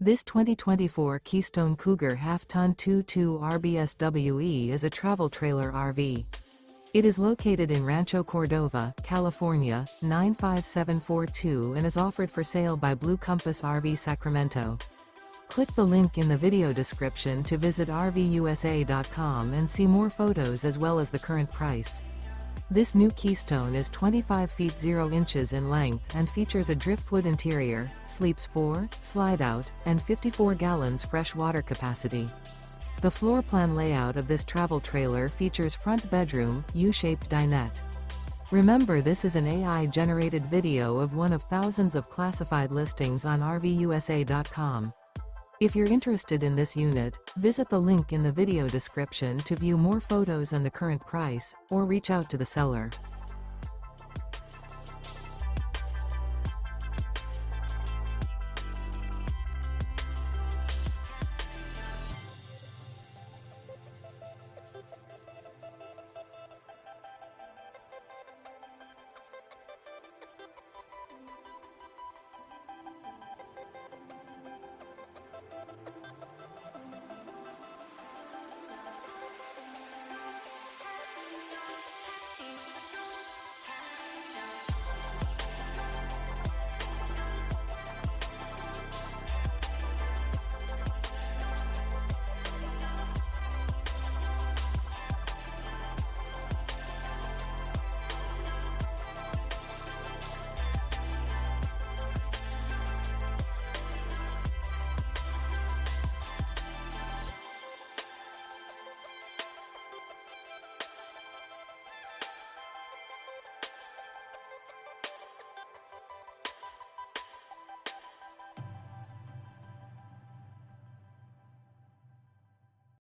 This 2024 Keystone Cougar Half-Ton 2.2 RBSWE is a travel trailer RV. It is located in Rancho Cordova, California, 95742 and is offered for sale by Blue Compass RV Sacramento. Click the link in the video description to visit RVUSA.com and see more photos as well as the current price. This new Keystone is 25 feet 0 inches in length and features a driftwood interior, sleeps 4, slide-out, and 54 gallons fresh water capacity. The floor plan layout of this travel trailer features front bedroom, U-shaped dinette. Remember, this is an AI-generated video of one of thousands of classified listings on RVUSA.com. If you're interested in this unit, visit the link in the video description to view more photos and the current price, or reach out to the seller.